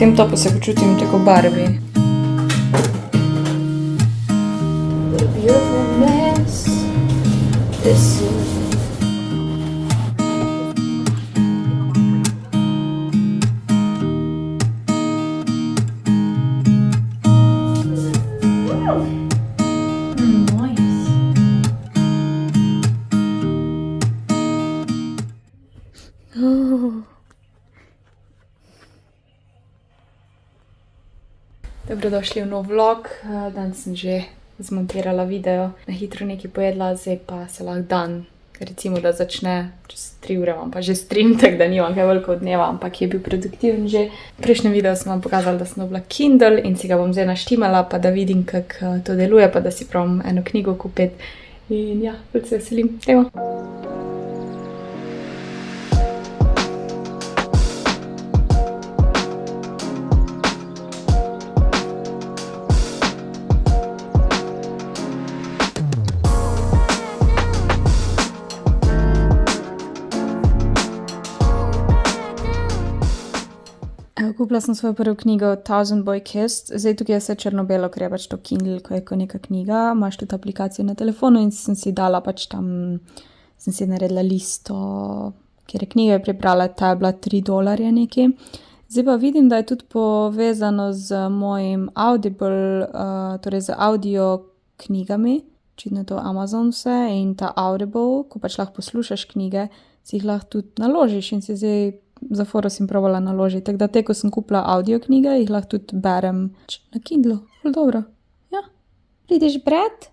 tem topu se počutim tako Barbie. Dobrodošli v nov vlog. Danes sem že zmontirala video, na hitro nekaj pojedla, zdaj pa se lahko dan, recimo da začne čez 3 ure, imam pa že stream, tako da nimam kaj veliko dneva, ampak je bil produktiven že. V prejšnjem videu sem vam pokazala, da sem dobila Kindle in si ga bom zdaj naštimala, pa da vidim, kako to deluje, pa da si pravim eno knjigo kupiti. In ja, ful se veselim. Evo. Kupila sem svojo prvo knjigo Thousand Boy Kissed. Zdaj tukaj je vse črno-belo, ker je pač to Kindle, ko je neka knjiga. Imaš tudi aplikacijo na telefonu in sem si dala pač tam, sem si naredila listo, kjer je knjiga prebrala, ta je bila $3 nekaj. Zdaj pa vidim, da je tudi povezano z mojim Audible, torej z audio knjigami. Očitno je to Amazon vse in ta Audible, ko pač lahko poslušaš knjige, si jih lahko tudi naložiš in si zdaj za foro sem probala naložiti, tako da te, ko sem kupila audio knjige, jih lahko tudi berem na Kindlu. Ful dobro. Ja. Vidiš, brat?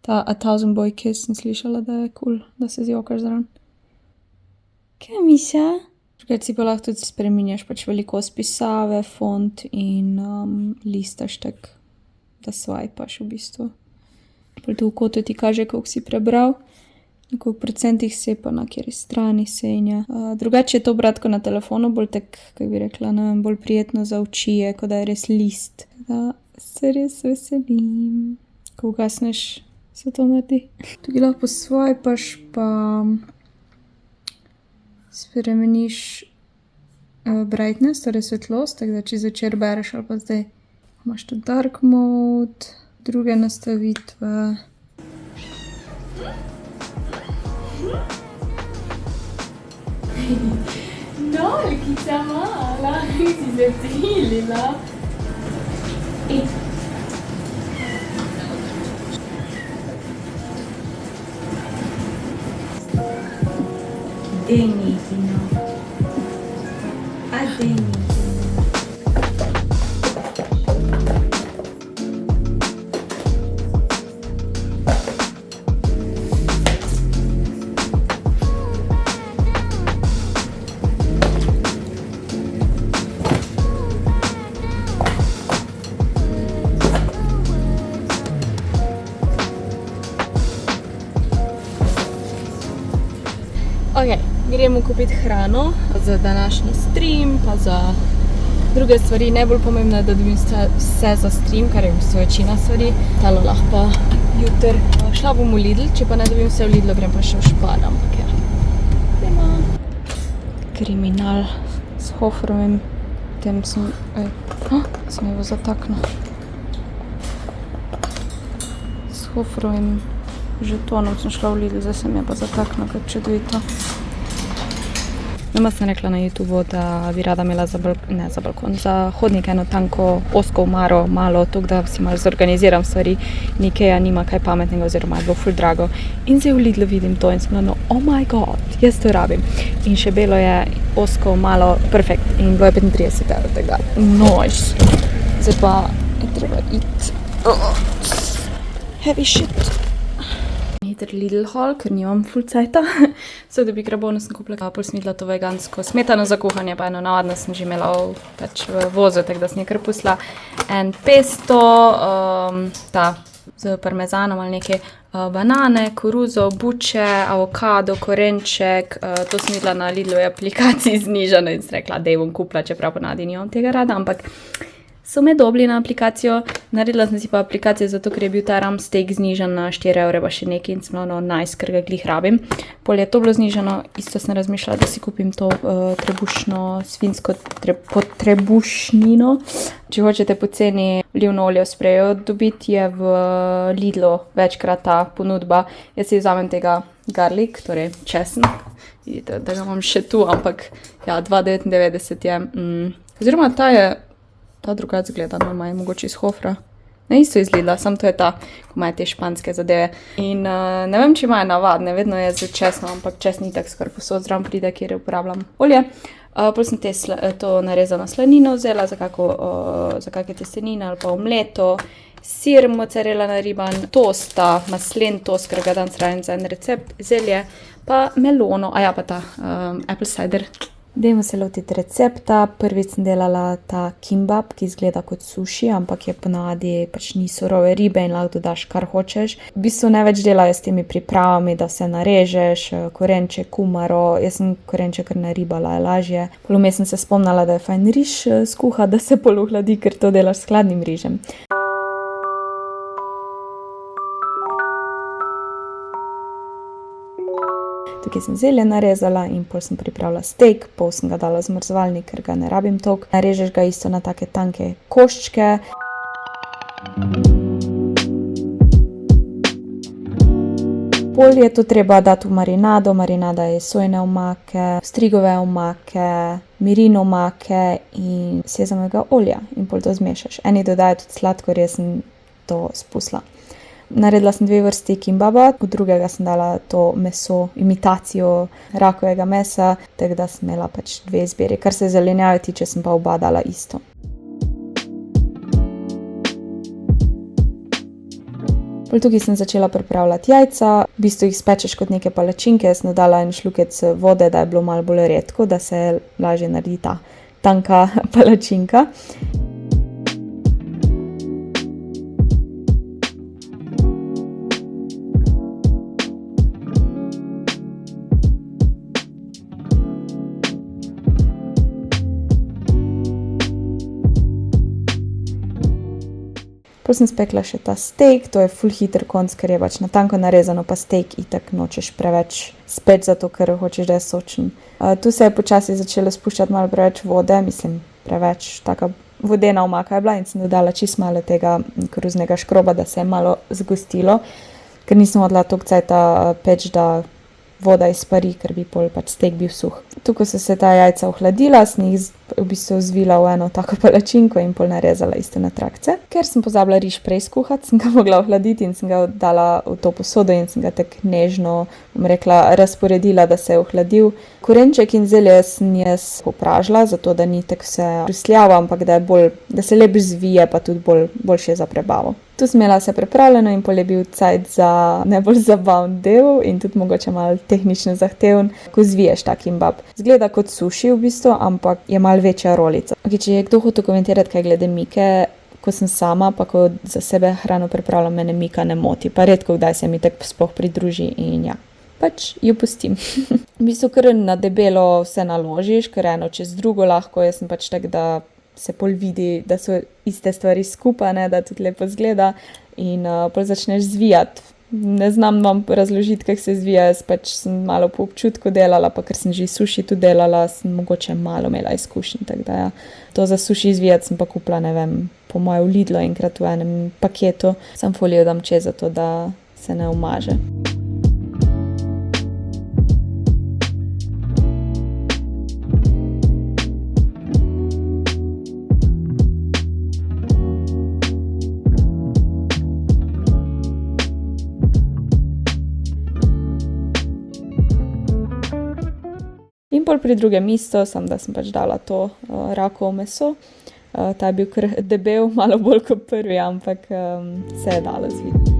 Ta A Thousand Boy Kiss sem slišala, da je cool, da se zjokaš zraven. Kaj misja? Ker si pa lahko tudi spreminjaš pač velikost pisave, font in listaš tak, da swajpaš v bistvu. Pol tu v kotu ti kaže, koliko si prebral. Na koliko procentih se pa na kjeri strani senja. Drugače je to bratko na telefonu, bolj tak, kako bi rekla, ne vem, bolj prijetno za oči je, kot da je res list. Da se res veselim. Ko ugasneš, se to naredi. Tukaj lahko swajpaš pa spremeniš brightness, torej svetlost, tako da če zvečer bereš ali pa zdaj imaš tudi dark mode, druge nastavitve. Nolkica mala, si se prilila. Denitino. A denitino. Ok, gremo kupiti hrano za današnji stream, pa za druge stvari. Najbolj pomembno je, da dobim vse za stream, kar je v bistvu večina stvari. Talo lahko pa jutr. Šla bom v Lidl, če pa ne dobim vse v Lidlu, grem pa še v Spar, ampak ja. Gremo. Kriminal s Hofrovim. Tem sem jo zataknil. S Hofrovim žetonom sem šla v Lidl, zdaj sem jo pa zataknil, kot čudovito. Doma sem rekla na YouTubeu, da bi rada imela za balkon, za hodnik eno tanko osko omaro, malo, tako da si malo zorganiziram stvari. Ikea nima kaj pametnega oziroma je bilo ful drago. In zdaj v Lidlu vidim to in sem no, oh my god, jaz to rabim. In še belo je osko, malo, perfekt. In bilo je 35 €, tako da, nice. Zdaj pa je treba iti. Heavy shit. Hiter Lidl haul, ker nimam ful cajta. Zdaj, da bi grabovno sem kupila pol smidlato vegansko smetano za kuhanje, pa eno navadno sem že imela pač v vozu, tako da sem je kar pustila. En pesto, z parmezanom ali nekaj, banane, koruzo, buče, avokado, korenček. To sem videla na Lidlovi aplikaciji znižano in sem rekla, da bom kupila, čeprav ponavadi nimam tega rada, ampak so me dobili na aplikacijo. Naredila sem si pa aplikacijo, zato ker je bil ta ram steak znižan na 4 evre pa še nekaj in sem bila nice, ker ga glih rabim. Pol je to bilo znižano, isto sem razmišljala, da si kupim to trebušno svinjsko trebušnino. Če hočete poceni olivno olje v spreju dobiti, je v Lidlu večkrat ta ponudba. Jaz si vzamem tega garlic, torej česen. Vidite, da ga imam še tu, ampak ja, 2,99 je. Oziroma ta drugače zgleda, no je mogoče iz Hofra. Ne, isto iz Lidla, samo to je ta, ko imajo te španske zadeve. In ne vem, če imajo navadne, vedno je z česnom, ampak česn itak skoraj posod zraven pride, kjer uporabljam olje. Pol sem to narezano slanino vzela za kakšne testenine ali pa omleto, sir mozzarella nariban, tosta, maslen tost, ker ga dam srajem za en recept, zelje, pa melono, pa ta apple cider. Dajmo se lotiti recepta. Prvič sem delala ta kimbab, ki izgleda kot suši, ampak je ponavadi pač ni surove ribe in lahko dodaš kar hočeš. V bistvu največ delajo s temi pripravami, da se narežeš, korenček, kumaro. Jaz sem korenček kar naribala, je lažje. Pol vmes sem se spomnila, da je fajn riž skuhati, da se pol ohladi, ker to delaš s hladnim rižem. Tukaj sem zelje narezala in pol sem pripravila steak, pol sem ga dala v zmrzovalnik, ker ga ne rabim toliko. Narežeš ga isto na take tanke koščke. Pol je to treba dati v marinado. Marinada je sojine omake, strigove omake, mirin omake in sezamega olja in pol to zmešaš. Eni dodajo tudi sladkor, jaz sem to spustila. Naredila sem 2 vrsti kimbaba, v drugega sem dala to meso, imitacijo rakovega mesa, tako da sem imela pač 2 izbiri. Kar se zelenjave tiče, sem pa oba dala isto. Pol tukaj sem začela pripravljati jajca, v bistvu jih spečeš kot neke palačinke, jaz sem dodala en šlukec vode, da je bilo malo bolj redko, da se lažje naredi ta tanka palačinka. Pol sem spekla še ta steak, to je ful hiter konc, ker je pač na tanko narezano, pa steak itak nočeš preveč speč, zato ker hočeš, da je sočen. Tu se je počasi začelo spuščati malo preveč vode, mislim preveč, taka vodena omaka je bila in sem dodala čisto malo tega koruznega škroba, da se je malo zgostilo, ker nisem hodila toliko cajta peč, da voda izpari, ker bi pol pač steak bil suh. Tu, ko so se ta jajca ohladila, sem jih v bistvu zvila v eno tako palačinko in pol narezala isto na trakce. Ker sem pozabila riž prej skuhati, sem ga mogla ohladiti in sem ga dala v to posodo in sem ga tako nežno, bom rekla, razporedila, da se je ohladil. Korenček in zelje sem jaz popražila, zato da ni tako vse rusljavo, ampak da se lepo zvije, pa tudi boljše za prebavo. Tu sem imela vse pripravljeno in pol je bil cajt za najbolj zabaven del in tudi mogoče malo tehnično zahteven, ko zviješ ta kimbab. Zgleda kot suši v bistvu, ampak je malo večja rolica. Če je kdo hotel komentirati kaj glede Mike, ko sem sama, pa ko za sebe hrano pripravljam, mene Mika ne moti, pa redko kdaj se mi tako sploh pridruži in ja. Pač jo pustim. V bistvu kar na debelo vse naložiš, ker eno čez drugo lahko, jaz sem pač tak, da se pol vidi, da so iste stvari skupaj, ne, da tudi lepo zgleda in pol začneš zvijati. Ne znam vam razložiti, kako se zvija, jaz pač sem malo po občutku delala, pa ker sem že suši tu delala, sem mogoče malo imela izkušnji, tako da ja. To za suši zvijati sem pa kupila, ne vem, po moje v Lidlu enkrat v enem paketu, sam folijo dam čez, zato da se ne umaže. In pol pri drugem isto, samo da sem pač dala to rakovo meso. Ta je bil kar debel, malo bolj kot prvi, ampak se je dalo zviti.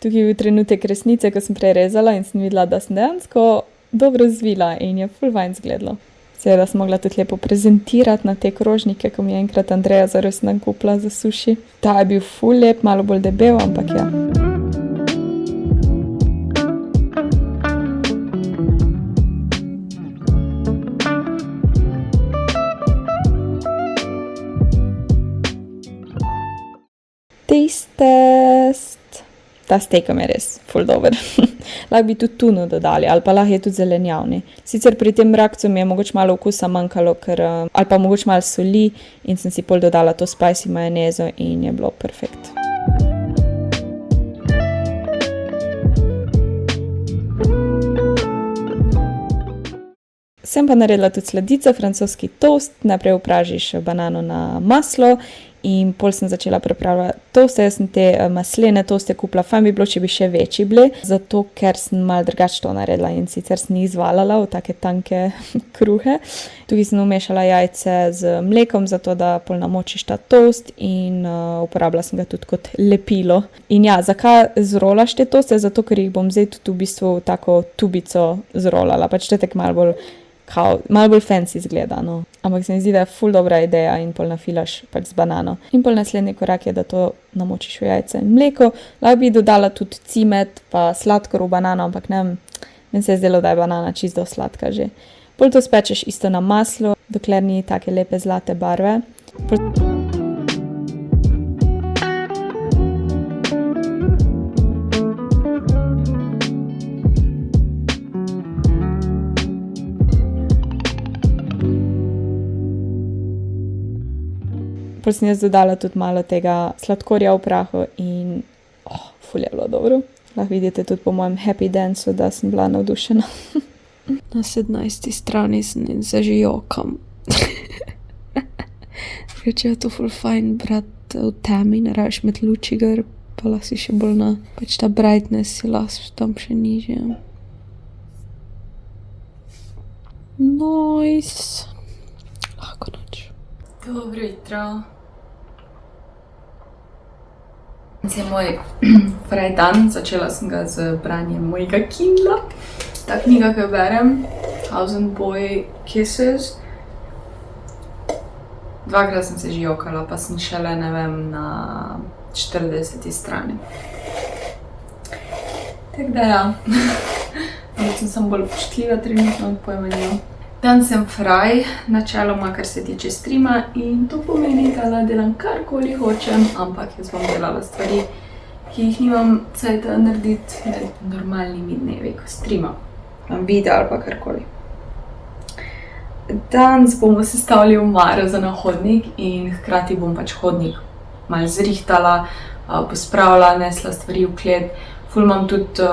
Tukaj je bil trenutek resnice, ko sem prerezala in sem videla, da sem dejansko dobro zvila in je ful fajn izgledalo. Seveda sem mogla tudi lepo prezentirati na te krožnike, ko mi je enkrat Andreja zares nam kupila za suši. Ta je bil ful lep, malo bolj debel, ampak ja. test. Ta steak je res ful dober. Lahko bi tudi tuno dodali, ali pa lahko je tudi zelenjavni. Sicer pri tem rakcu mi je mogoče malo okusa manjkalo, ali pa mogoče malo soli in sem si pol dodala to spicy majonezo in je bilo perfekt. Sem pa naredila tudi sladico, francoski toast. Najprej upražiš banano na maslo in pol sem začela pripravljati toaste. Jaz sem te maslene toaste kupila, fajn bi bilo, če bi še večji bili, zato ker sem malo drugače to naredila in sicer sem jih izvaljala v take tanke kruhe. Tukaj sem umešala jajce z mlekom, zato da pol namočiš ta toast in uporabila sem ga tudi kot lepilo. In ja, zakaj zrolaš te toaste? Zato, ker jih bom zdaj tudi v bistvu tako tubico zrolala, pač tetek malo bolj fancy izgleda, no. Ampak se mi zdi, da je ful dobra ideja in pol nafilaš pač z banano. In pol naslednji korak je, da to namočiš v jajce in mleko. Lahko bi dodala tudi cimet pa sladkor v banano, ampak ne vem, meni se je zdelo, da je banana čisto sladka že. Pol to spečeš isto na maslu, dokler ni take lepe zlate barve. Pol sem jaz dodala tudi malo tega sladkorja v prahu in ful je bilo dobro. Lahko vidite tudi po mojem happy danceu, da sem bila navdušena. Na 17. strani sem se že jokam. Če je to ful fajn brati v temi, ne rabiš imeti luči gor, pa lahko si še bolj na pač ta brightness si lahko tam še nižje. Nice. Lahko noč. Dobro jutro. Je moj fraj dan, začela sem ga z branjem mojega Kindla. Ta knjiga, ki jo berem, Thousand Boy Kisses. Dvakrat sem se že jokala, pa sem šele, ne vem, na 40. strani. Tako da ja, sem samo bolj počutljiva trenutno od pojmanja. Dan sem fraj, načeloma, kar se tiče streama in to pomeni, da delam karkoli hočem, ampak jaz bom delala stvari, ki jih nimam cajta narediti med normalnimi dnevi, ko streamam. Imam video ali pa karkoli. Danes bomo sestavili omaro za na hodnik in hkrati bom pač hodnik malo zrihtala, pospravila, nesla stvari v klet. Ful imam tudi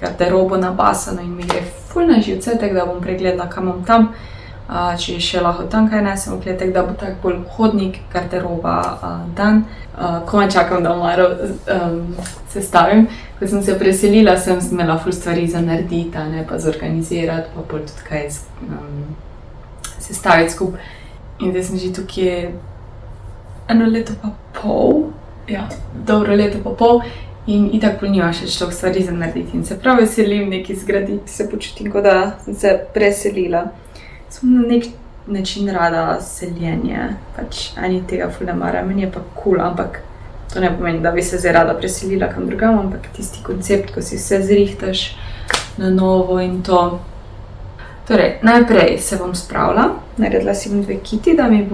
garderobo nabasano in mi gre ful na živce, tako da bom pregledala, kaj imam tam, če še lahko tam kaj nesem v klet, tako da bo tak bolj hodnik, garderoba dan. Komaj čakam, da omaro sestavim. Ko sem se preselila, sem imela ful stvari za narediti, ne pa zorganizirati, pa bolj tudi kaj sestaviti skupaj. In zdaj sem že tukaj 1 leto pa pol, ja, dobro leto pa pol. In itak pol nima še toliko stvari za narediti in se prav veselim nekaj zgraditi, se počutim, kot da sem se preselila. Sem na nek način rada seljenje, pač ani tega ful ne maram, meni je pa cool, ampak to ne pomeni, da bi se zdaj rada preselila kam drugam, ampak tisti koncept, ko si vse zrihtaš na novo in to. Torej, najprej se bom spravila, naredila si bom 2 kiti, da mi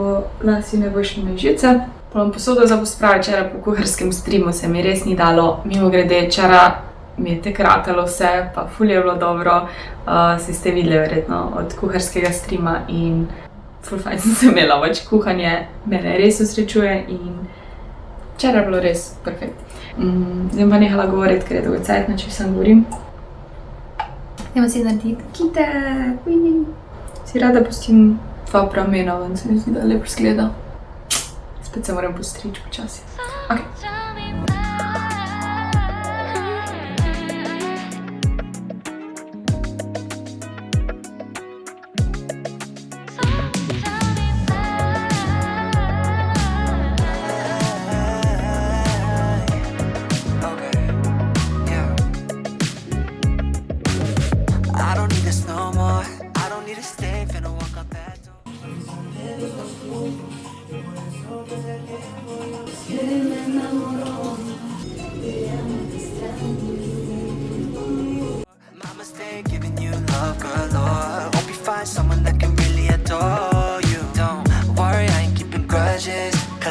lasi ne bo šli na živce. Bom posodo za pospraviti, včeraj po kuharskem streamu se mi res ni dalo, mimogrede, včeraj mi je tek ratalo vse, pa ful je bilo dobro, si ste videli verjetno od kuharskega streama in ful fajn sem se imela, pač kuhanje mene res usrečuje in včeraj je bilo res perfekt. Zdaj pa nehala govoriti, ker je dolgo cajtno, če sem govorim. Idemo si narediti kite, si rada pustim 2 pramena ven, se mi zdi, da lepo zgleda. Spet se moram postriči počasi. Ok.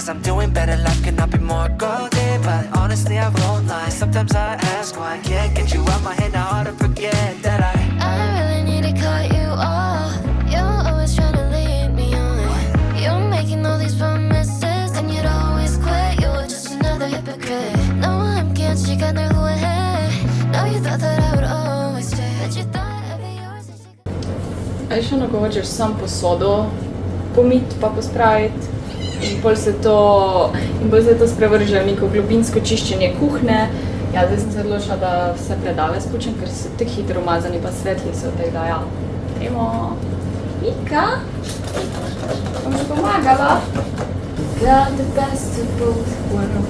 I'm doing better, life cannot be more golden, but honestly I won't lie. Sometimes I ask why I can't get you out my head. Now hard to forget that I don't really need to cut you off. You're always trying to lead me on. You're making all these promises and you'd always quit. You're just another hypocrite. No, I'm can't she got no ahead. No, you thought that I would always stay, but you thought I'd be yours and she A še onako hočeš sam posodo pomiti pa pospraviti in bolj se to sprevrže v neko globinsko čiščenje kuhne. Ja, zdaj sem se odločila, da vse predale spučem, ker so tako hitro umazani pa svetli so, tako da ja. Dajmo. Mika? Bom že pomagala? Got the best of both worlds.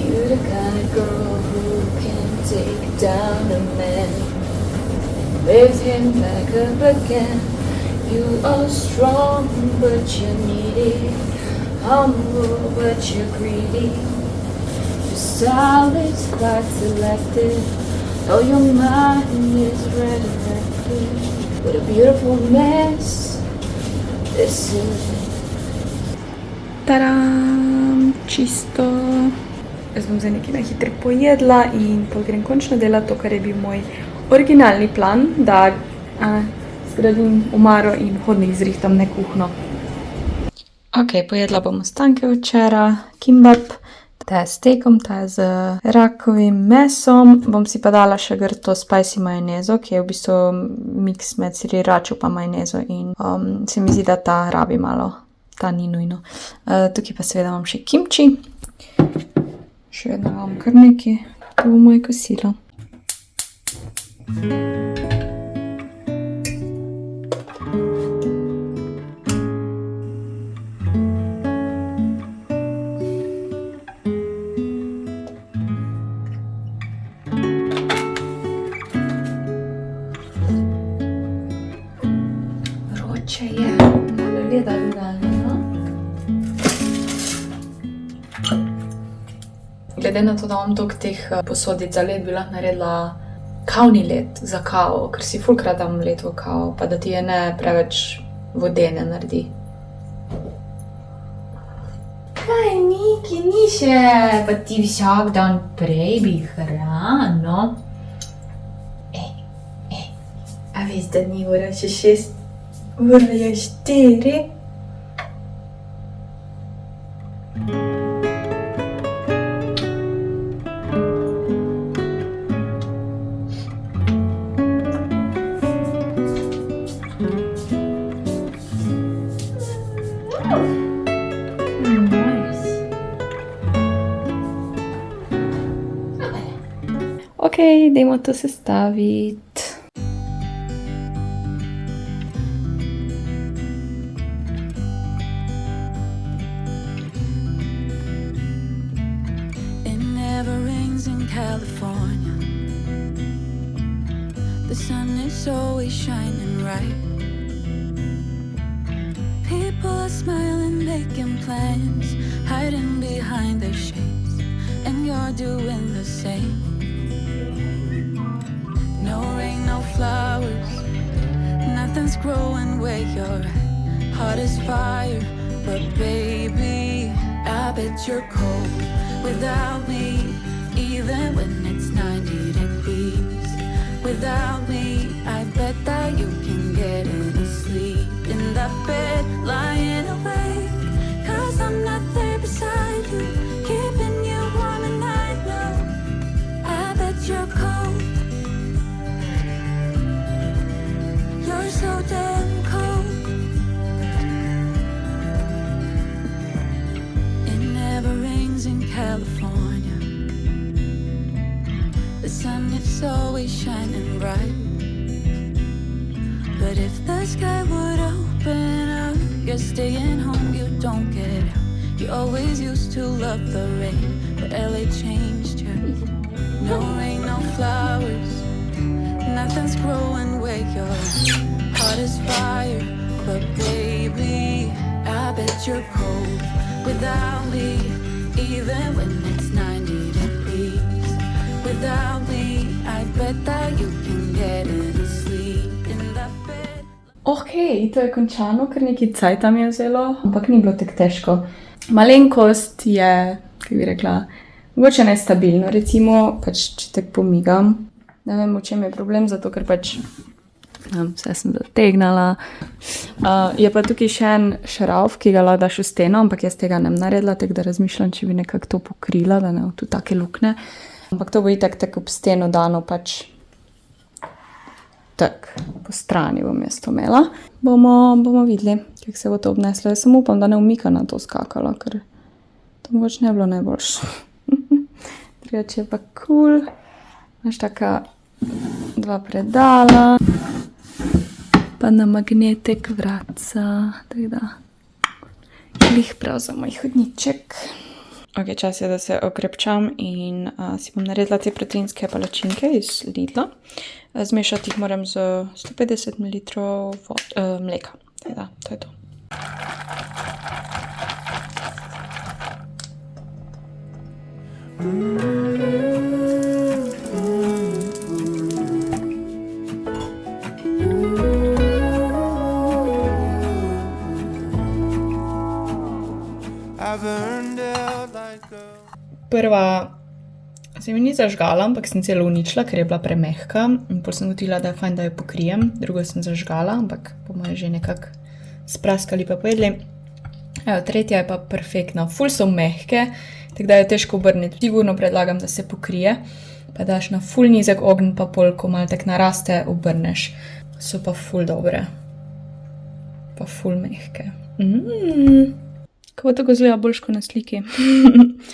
You're the kind of girl who can take down a man, lift him back up again. You are strong, but you're needy. Humble, but you're greedy. Your style is quite selective, though your mind is resurrected. What a beautiful mess this is. Tadam! Čisto! Jaz bom zdaj nekaj na hitro pojedla in pol grem končno delati to, kar je bil moj originalni plan, da zgradim omaro in hodnik zrihtam ne kuhno. Ok, pojedla bom ostanke včeraj, kimbap, ta je s stekom, ta je z rakovim mesom. Bom si pa dala še to spicy majonezo, ki je v bistvu miks med sriračo pa majonezo in se mi zdi, da ta rabi malo, ta ni nujno. Tukaj pa seveda imam še kimči. Še vedno imam kar nekaj, to bo moje kosilo. Vroče je, malo leda dodali, no? Glede na to, da imam toliko teh posodic za led, bi lahko naredila kavni led za kavo, ker si fulkrat dam led v kavo, pa da ti je ne preveč vodene naredi. Kaj, Miki, ni še, pa ti vsak dan prej bi hrano. A veš, da ni ura še 6, ura je 4. Ok, dajmo to sestaviti. It never rains in California. The sun is always shining bright. People are smiling, making plans, hiding behind their shades, and you're doing the same. No rain, no flowers, nothing's growing where you're at. Heart is fire, but baby, I bet you're cold without me, even when it's 90 degrees. Without me, I bet that you can get any sleep in that bed, lying awake, 'cause I'm not there beside you, keeping you warm at night. No, I bet you're cold. You're so damn cold. It never rains in California. The sun is always shining bright. But if the sky would open up, you're staying home, you don't get out. You always used to love the rain, but LA changed you. No rain, no flowers, nothing's growing where you're at. Heart is fire, but baby, I bet you're cold without me, even when it's 90 degrees. Without me, I bet that you can get any sleep in that bed. Ok, to je končano, ker nekaj cajta mi je vzelo, ampak ni bilo tako težko. Malenkost je, kako bi rekla, mogoče nestabilno, recimo, pač če te pomigam, ne vem, v čem je problem, zato ker pač vse sem zategnala. Je pa tukaj še en šrauf, ki ga lahko daš v steno, ampak jaz tega ne bom naredila, tako da razmišljam, če bi nekako to pokrila, da ne bo tu take lukne. Ampak to bo itak tako ob steno dano pač tako po strani bom jaz to imela. Bomo videli, kako se bo to obneslo. Jaz sem upam, da ne umika na to skakala, ker to mogoče ne bilo najboljše. Drugače je pa cool. Imaš taka 2 predala. Pa na magnetek vratca, tako da glih prav za moj hodniček. Ok, čas je, da se okrepčam in si bom naredila te proteinske palačinke iz Lidla. Zmešati jih moram z 150 ml mleka. Tako da, to je to. Prva se mi ni zažgala, ampak sem celo uničila, ker je bila premehka. In potem sem gotila, da je fajn, da jo pokrijem. Drugo sem zažgala, ampak bomo jo že nekako spraskali pa pojedli. Evo, tretja je pa perfektna. Ful so mehke, tako da je težko obrniti. Sigurno predlagam, da se pokrije. Pa daš na ful nizek ogenj, pa pol, ko malo tak naraste, obrneš. So pa ful dobre. Pa ful mehke. Kako tako zgleda boljš kot na sliki.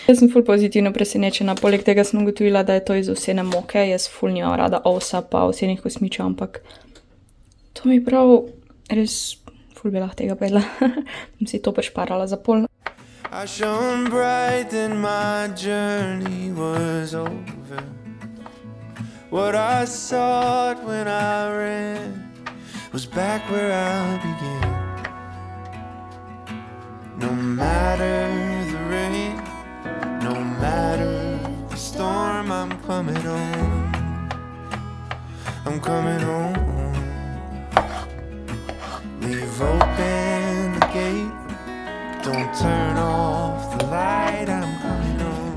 Jaz sem ful pozitivno presenečena. Poleg tega sem ugotovila, da je to iz ovsene moke. Jaz ful nimam rada ovsa pa ovsenih kosmičev, ampak to mi prav res ful bi lahko tega pojedla. Bom si to prešparala za pol. I shone bright and my journey was over. What I sought when I ran was back where I began. No matter the rain, no matter the storm, I'm coming home. I'm coming home. Leave open the gate, don't turn off the light, I'm coming home.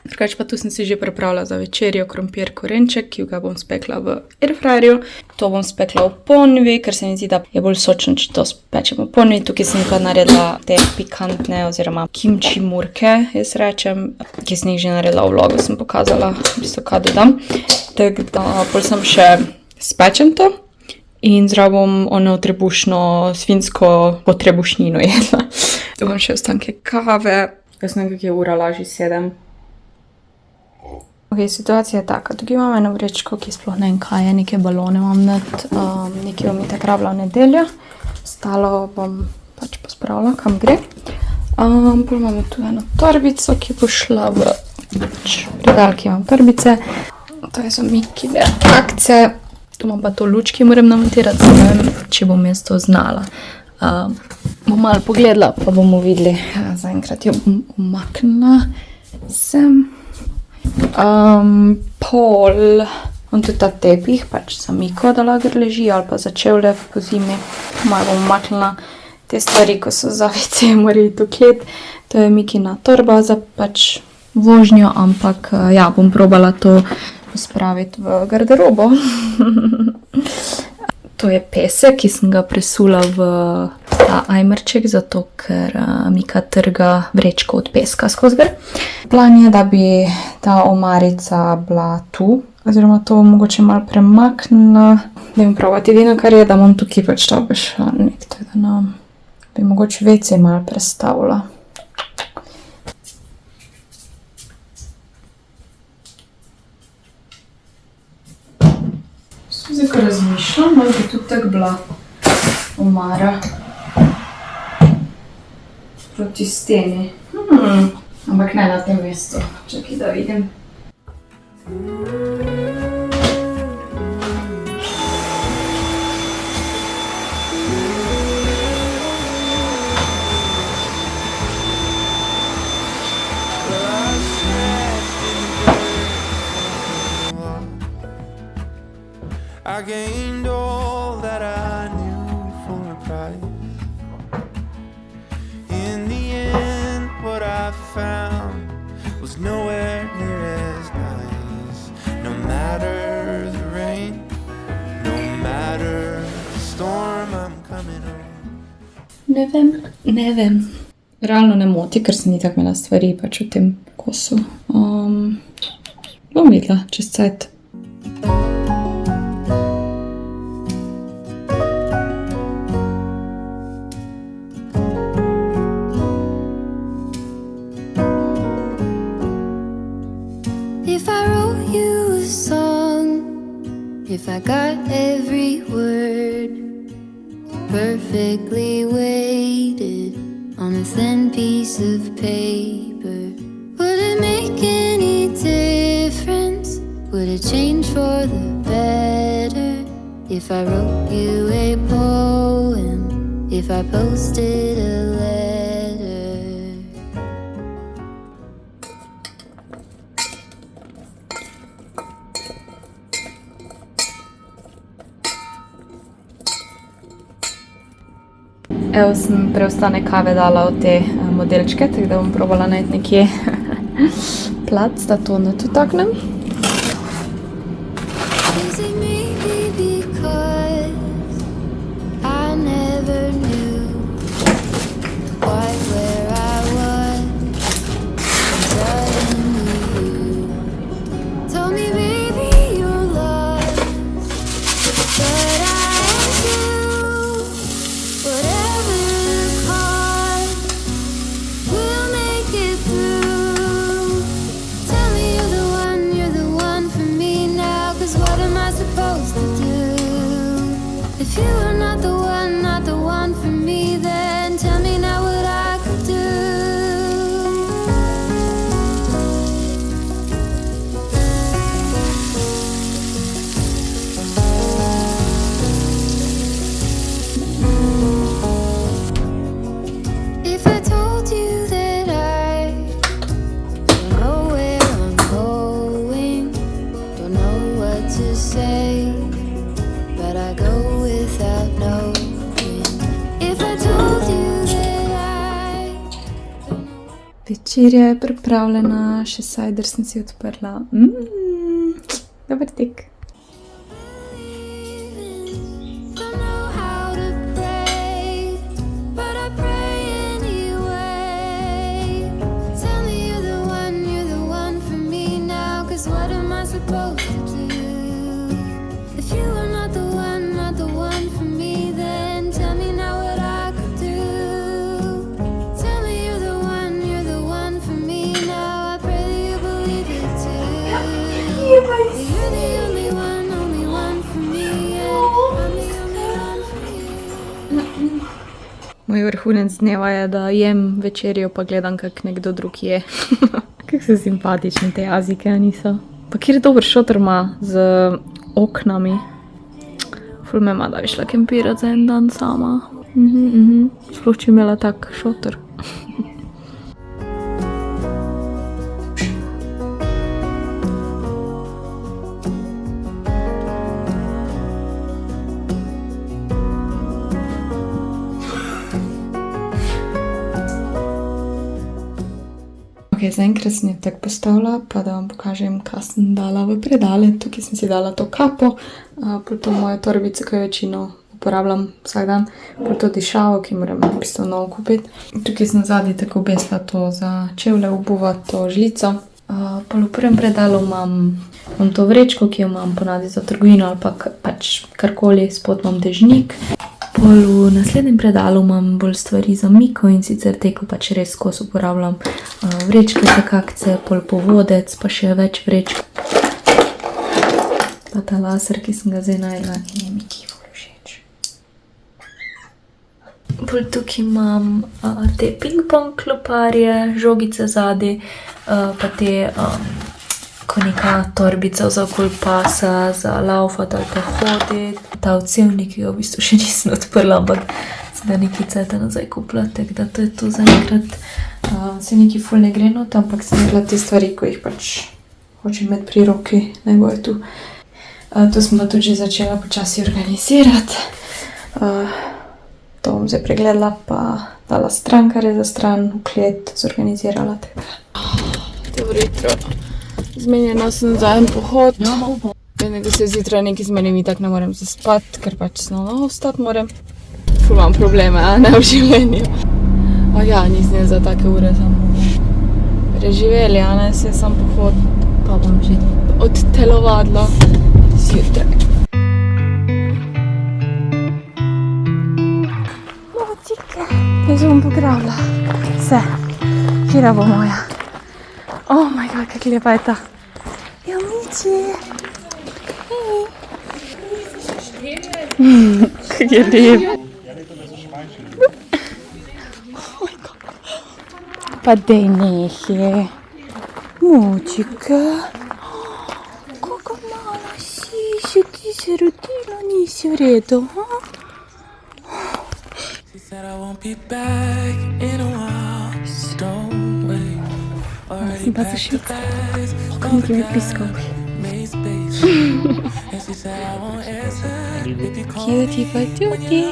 Drugače pa tu sem si že pripravila za večerjo krompir korenček, ki ga bom spekla v airfryerju. To bom spekla v ponvi, ker se mi zdi, da je bolj sočno, če to spečem v ponvi. Tukaj sem pa naredila te pikantne oziroma kimči murke, jaz rečem, ki sem jih že naredila v vlogu, sem pokazala, v bistvu kaj dodam. Tako da pol sem še spečem to in zraven bom ono trebušno, svinjsko potrebušnjino jedla. Tu bom še ostanke kave, jaz nekaj je ura lažji 7. Ok, situacija je taka. Tukaj imam eno vrečko, ki sploh ne vem kaj je, neke balone imam nad, nekaj bom itak rabila v nedeljo. Ostalo bom pač pospravila, kam gre. Pol imamo tu eno torbico, ki bo šla v predal, ki imam torbice. To je za Mikine akce. Tu imam pa to luč, ki moram namontirati, ne vem, če bom jaz to znala. Bom malo pogledala, pa bomo videli. Zaenkrat jo bom umaknila sem. Pol, on tudi ta tepih, pač za Miko, da lager leži, ali pa za čevlje po zimi. Malo bom umaknila te stvari, ko so za WC, morajo to klet. To je Mikina torba za pač vožnjo, ampak ja, bom probala to pospraviti v garderobo. To je pesek, ki sem ga presula v ta ajmerček, zato ker Mika trga vrečko od peska skozi gor. Plan je, da bi ta omarica bila tu, oziroma to mogoče malo premaknila. Dajmo probati, edino kar je, da imam tukaj pač ta obešalnik, tako da bi mogoče WC malo prestavila. Zdaj, ko razmišljam, malo bi tudi tako bila omara proti steni. Ampak ne na tem mestu. Čakaj, da vidim. I gained all that I knew for a price. In the end, what I found was is nowhere near as nice. No matter the rain, no matter the storm, I'm coming home. Ne vem. Realno ne moti, ker sem itak imela stvari pač v tem kosu. Bom videla čez cajt. If I wrote you a song, if I got every word perfectly weighted on a thin piece of paper, would it make any difference? Would it change for the better if I wrote you a poem, if I posted a letter? Evo sem preostane kave dala v te modelčke, tako da bom probala najti nekje plac, da to ne dotaknem. Is it maybe because I never knew quite where I was, and suddenly you told me, baby, you're lost, but I am too. Whatever the cost, we'll make it through. Tell me you're the one for me now, 'cause what am I supposed to do? If you are not the one for me, then tell me now what I could do. If I told you that I don't know where I'm going, don't know what to say, but I go without knowing. If I told you that I don't know Večerja je pripravljena, še sajder sem si odprla. Dober tek. don't know how to pray, but I pray anyway. Tell me you're the one for me now, 'cause what am I supposed to do? If you are not the one for me, then tell me now what I could do. Tell me you're the one for me now. I pray that you believe it too. You're the only one for me, and I'm the only one for you. Moj vrhunec dneva je, da jem večerjo pa gledam, kak nekdo drug je. Kako so simpatični te Azijke, a niso? Pa kjer dober šotor ima z oknami. Ful me ima, da bi šla kempirat za en dan sama. Sploh če imela tak šotor. Ok, zaenkrat sem jo tako postavila, pa da vam pokažem, kaj sem dala v predale. Tukaj sem si dala to kapo, pol to mojo torbico, ki jo večino uporabljam vsak dan, pol to dišavo, ki moram v bistvu novo kupiti. Tukaj sem zadnji tako obesila to za čevlje, obuva, to žlico. Pol v prvem predalu imam to vrečko, ki jo imam ponavadi za trgovino ali pa pač karkoli, spod imam dežnik. Pol v naslednjem predalu imam bolj stvari za Miko, in sicer te, ko pač res skozi uporabljam vrečke za kakce, pol povodec, pa še več vrečk. Pa ta laser, ki sem ga zdaj našla, in je Miki ful všeč. Pol tukaj imam te ping-pong kloparje, žogice zadaj, pa te ko neka torbica za okoli pasa, za laufat ali pa hoditi. Ta odsevnik, ki ga v bistvu še nisem odprla, ampak sem ga nekaj cajta nazaj kupila, tako da to je to zaenkrat. Se nekaj ful ne gre not, ampak sem imela te stvari, ko jih pač hočem imeti pri roki, naj bojo tu. To sem pa tudi že začela počasi organizirati. To bom zdaj pregledala, pa dala strankarje za stran, v klet, zorganizirala, tako da. Dobro jutro. Zmenjena sem za en pohod. Vedno, ko se zjutraj nekaj zmenim, tako ne morem zaspati, ker pač znova vstati moram. Ful imam probleme, a ne v življenju. A ja, nisem za take ure samo preživeli, a ne, se sam pohod, pa bom že odtelovadila zjutraj. Motike, jaz bom pogravila vse. Kira bo moja. Oh my god, kak lepa je ta. Ja, Miči. Hej. Kak je lep. Oh my god. Pa dej nehe. Močika. Kako mala si, še ti se rodila, nisi v redu, ha? She said I won't be back in a while. Don't wait. Already packed the bags. Nekaj mi piskal. Made space. And she said I won't answer if you call Kje ti pa tudi?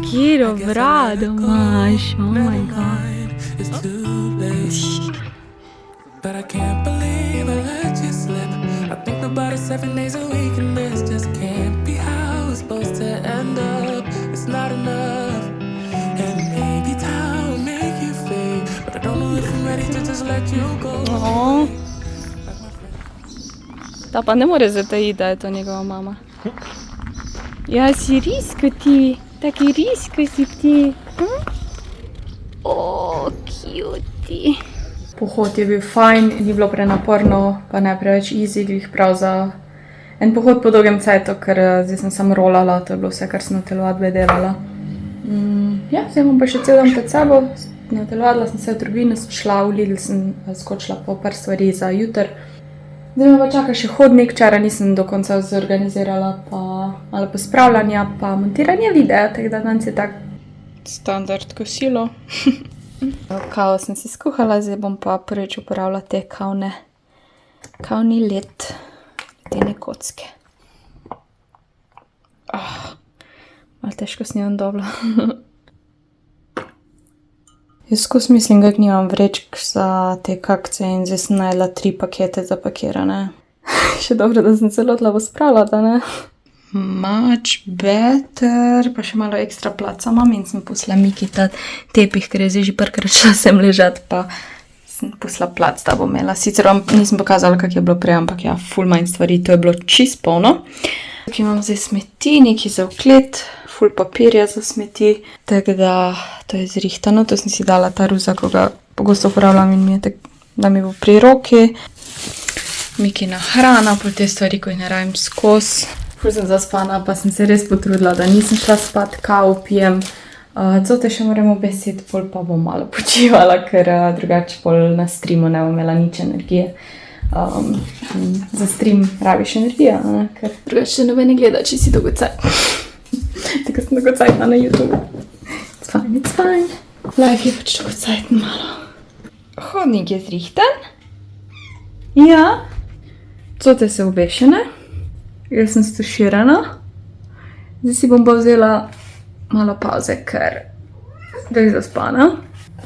Kjero brado imaš, oh my god. It's too late. But I can't believe I let you slip. I think about it 7 days a week, and this just can't be how it's supposed to end up. It's not enough. And maybe time will make you fade, but I don't know if I'm ready to just let you go. Oh. Ta pa ne more zatajiti, da je to njegova mama. Ja, si risko ti, taki risko si ti. O, cutie. Pohod je bil fajn, ni bilo prenaporno, pa ne preveč easy, glih prav za en pohod po dolgem cajtu, ker zdaj sem samo rolala, to je bilo vse, kar sem na telovadbe delala. Ja, zdaj imam pa še cel dan pred sabo, na telovadla sem se v trgovino šla, v Lidl sem skočila po par stvari za jutr. Zdaj me pa čaka še hodnik, včeraj nisem do konca zorganizirala, pa malo pospravljanja, pa montiranje videa, tako da danes je tak standard kosilo. Kavo sem si skuhala, zdaj bom pa prvič uporabila te kavni led, tene kocke. Malo težko snimam dobro. Jaz skos mislim, kako nimam vrečk za te kakce in zdaj sem najdla 3 pakete zapakirane. Še dobro, da sem celotla pospravljala, ne? Much better, pa še malo ekstra placa imam in sem pusla Miki ta tepih, ker je zdaj že parkrat šla sem ležat, pa sem pusla plac, da bom imela. Sicer vam nisem pokazala, kak je bilo prej, ampak ja, ful manj stvari, to je bilo čist polno. Tukaj imam zdaj smeti, nekaj za vklet, ful papirja za smeti, tako da to je zrihtano, to sem si dala ta ruzak, ko ga pogosto uporabljam in mi je tako, da mi bo pri roki. Mikina hrana, po te stvari, ko jih ne rabim skozi. Ful sem zaspana, pa sem se res potrudila, da nisem šla spat, kavo pijem. Cote še moram obesiti, pol pa bom malo počivala, ker drugače pol na streamu ne bom imela nič energije. Za stream rabiš energijo, ne? Ker drugače noben ne gleda, če si dolgocajt. Tako sem dolgocajtna na YouTube. It's fine. Life je pač dolgocajtna malo. Hodnik je zrihten. Ja. Cote se obešene. Jaz sem stuširana. Zdaj si bom pa vzela malo pauze, ker da je zaspana.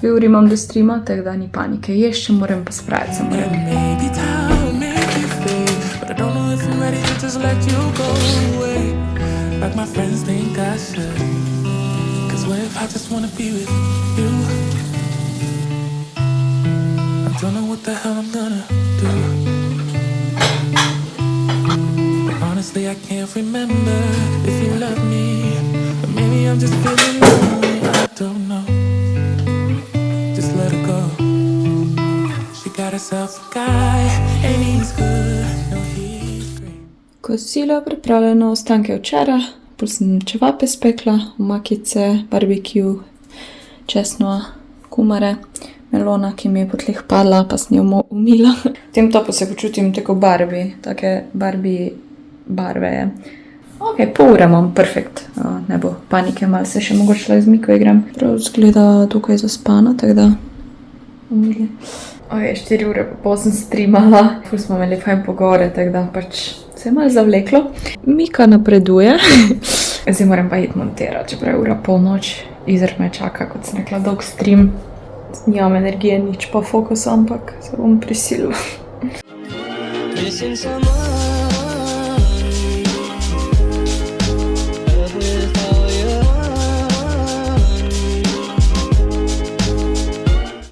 2 uri imam do streama, tako da ni panike. Ještě moram pa spraviti, se moram. Maybe time will make you fade, but I don't know if I'm ready to just let you go away. Like my friends think I should. Cause what if I just wanna be with you? I don't know what the hell I'm gonna do. But honestly, I can't remember if you love me. Or maybe I'm just feeling lonely, I don't know. Just let her go. She got herself a guy, and he's good, no he's great. Kosilo pripravljeno, ostanke včeraj. Pol sem čevape spekla, omakice, barbecue, česno, kumare, melona, ki mi je po tleh padla, pa sem jo umila. V tem topu se počutim tako Barbie, take Barbie barve je. Ok, pol ure imam, perfekt. Ne bo panike, malo se še mogoče šla z Miko igram. Prav zgleda tukaj zaspana, tako da umili. Ok, 4 ure pa pol sem streamala. Ful smo imeli fajn pogovore, tako da pač se je malo zavleklo. Mika napreduje. Zdaj moram pa iti montirati, čeprav je ura polnoč. Izr me čaka, kot sem rekla, dolg stream. nimam energije, nič pa fokusa, ampak se bom prisilila. Missing someone